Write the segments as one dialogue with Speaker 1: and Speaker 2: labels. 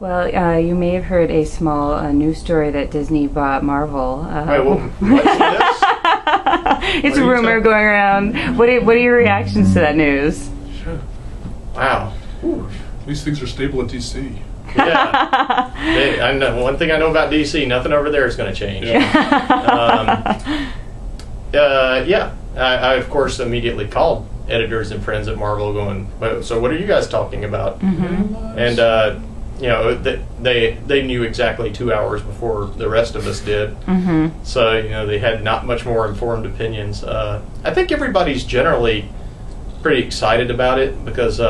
Speaker 1: Well, you may have heard a small news story that Disney bought Marvel.
Speaker 2: Right, well, what's this?
Speaker 1: It's a rumor going around. What are your reactions to that news?
Speaker 2: Wow.
Speaker 3: Ooh, at least things are stable at DC.
Speaker 2: Yeah. I know, one thing I know about DC, nothing over there is going to change. Yeah. I, of course, immediately called editors and friends at Marvel going, so what are you guys talking about?
Speaker 1: Mm-hmm.
Speaker 2: And, you know, they knew exactly 2 hours before the rest of us did.
Speaker 1: Mm-hmm.
Speaker 2: So, you know, they had not much more informed opinions. I think everybody's generally pretty excited about it because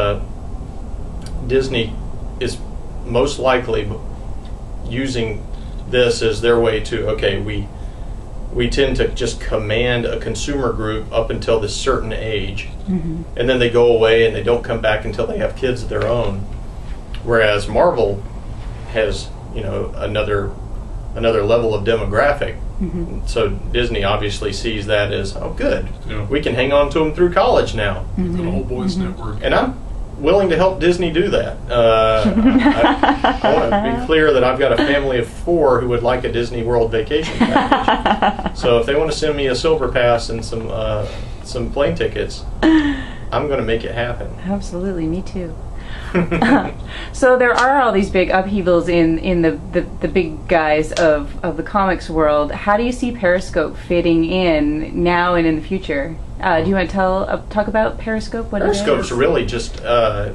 Speaker 2: Disney is most likely using this as their way to, okay, we tend to just command a consumer group up until this certain age,
Speaker 1: mm-hmm.
Speaker 2: and then they go away and they don't come back until they have kids of their own. Whereas Marvel has, you know, another level of demographic.
Speaker 1: Mm-hmm.
Speaker 2: So Disney obviously sees that as, oh, good,
Speaker 3: Yeah.
Speaker 2: we can hang on to them through college now.
Speaker 1: Mm-hmm.
Speaker 3: The whole boys network.
Speaker 2: And I'm willing to help Disney do that. I want to be clear that I've got a family of 4 who would like a Disney World vacation package. So if they want to send me a silver pass and some plane tickets, I'm going to make it happen.
Speaker 1: Absolutely, me too. So there are all these big upheavals in the big guys of the comics world. How do you see Periscope fitting in now and in the future? Do you want to talk about Periscope? What
Speaker 2: Periscope's
Speaker 1: it is?
Speaker 2: really just a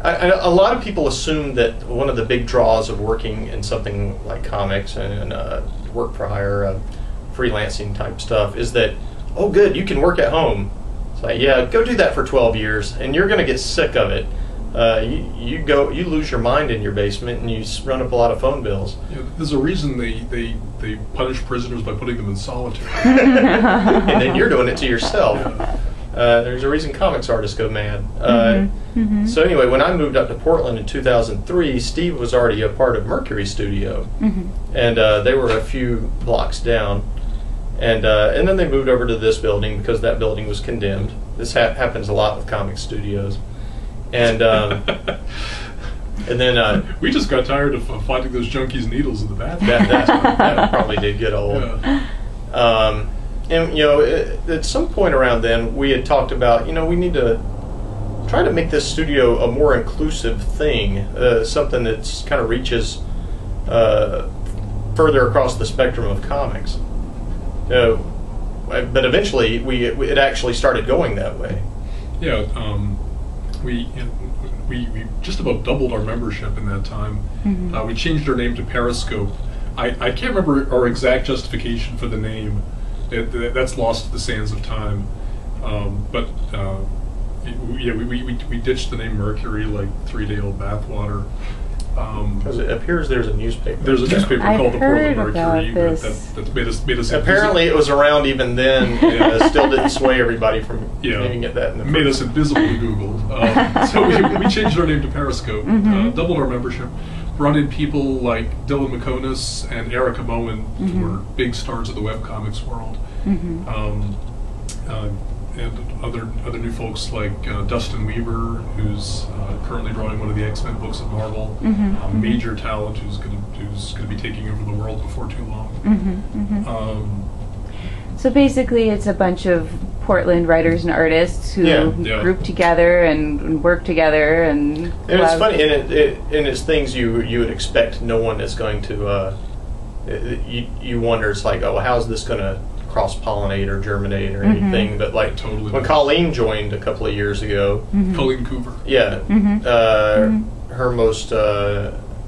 Speaker 2: lot of people assume that one of the big draws of working in something like comics and work for hire, freelancing type stuff is that, oh good, you can work at home. It's like, yeah, go do that for 12 years and you're going to get sick of it. You lose your mind in your basement and you run up a lot of phone bills.
Speaker 3: Yeah, there's a reason they punish prisoners by putting them in solitary.
Speaker 2: And then you're doing it to yourself.
Speaker 3: Yeah.
Speaker 2: There's a reason comics artists go mad.
Speaker 1: Mm-hmm. Mm-hmm.
Speaker 2: So anyway, when I moved up to Portland in 2003, Steve was already a part of Mercury Studio,
Speaker 1: Mm-hmm.
Speaker 2: and they were a few blocks down. And then they moved over to this building because that building was condemned. This happens a lot with comic studios. And and then
Speaker 3: we just got tired of finding those junkies' needles in the bathroom.
Speaker 2: that probably did get old.
Speaker 3: Yeah.
Speaker 2: And you know, at some point around then, we had talked about, you know, we need to try to make this studio a more inclusive thing, something that's kind of reaches further across the spectrum of comics. But eventually, it actually started going that way.
Speaker 3: Yeah, we just about doubled our membership in that time.
Speaker 1: Mm-hmm.
Speaker 3: We changed our name to Periscope. I can't remember our exact justification for the name. That's lost to the sands of time. But we ditched the name Mercury like 3-day-old bathwater.
Speaker 2: Because it appears there's a newspaper.
Speaker 3: There's a newspaper called the
Speaker 1: heard
Speaker 3: Portland
Speaker 1: about
Speaker 3: Mercury
Speaker 1: this.
Speaker 3: that's made us
Speaker 2: Apparently, it was around even then. Still didn't sway everybody from naming it that.
Speaker 3: Made us invisible to Google. So we changed our name to Periscope,
Speaker 1: Mm-hmm.
Speaker 3: doubled our membership, brought in people like Dylan McConis and Erica Moen,
Speaker 1: Mm-hmm.
Speaker 3: who were big stars of the webcomics world.
Speaker 1: Mm-hmm.
Speaker 3: And other new folks like Dustin Weaver, who's currently drawing one of the X-Men books at Marvel,
Speaker 1: Mm-hmm.
Speaker 3: a major talent who's going to be taking over the world before too long.
Speaker 1: Mm-hmm. Mm-hmm. So basically, it's a bunch of Portland writers and artists who
Speaker 3: Yeah.
Speaker 1: group together and work together, and
Speaker 2: it's funny, and it's things you would expect no one is going to. You wonder, it's like, oh, how's this going to cross-pollinate or germinate or
Speaker 1: Mm-hmm.
Speaker 2: anything? But like
Speaker 3: Totally.
Speaker 2: when Colleen joined a couple of years ago,
Speaker 1: Mm-hmm.
Speaker 3: Colleen Coover.
Speaker 2: yeah,
Speaker 1: Mm-hmm.
Speaker 2: her most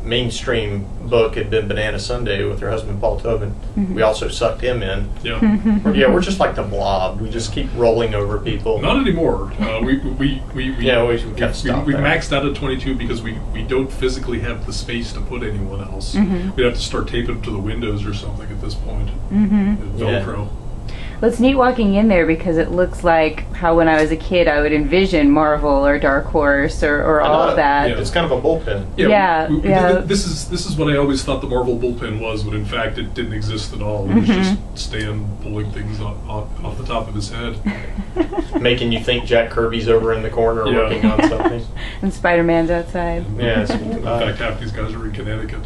Speaker 2: mainstream book had been Banana Sunday with her husband Paul Tobin.
Speaker 1: Mm-hmm.
Speaker 2: We also sucked him in.
Speaker 3: Yeah.
Speaker 2: We're just like the Blob. We just keep rolling over people.
Speaker 3: Not anymore. We
Speaker 2: gotta stop
Speaker 3: we
Speaker 2: that.
Speaker 3: maxed out at 22 because we don't physically have the space to put anyone else.
Speaker 1: Mhm.
Speaker 3: We'd have to start taping them to the windows or something at this point.
Speaker 1: Mm-hmm.
Speaker 3: Velcro.
Speaker 1: Well, it's neat walking in there because it looks like how when I was a kid I would envision Marvel or Dark Horse or all of that.
Speaker 3: Yeah.
Speaker 2: It's kind of a bullpen.
Speaker 1: Yeah.
Speaker 3: This is what I always thought the Marvel bullpen was, when in fact it didn't exist at all. It was just Stan pulling things off the top of his head.
Speaker 2: Making you think Jack Kirby's over in the corner working on something.
Speaker 1: And Spider-Man's outside.
Speaker 2: Yes.
Speaker 3: In fact, half these guys are in Connecticut.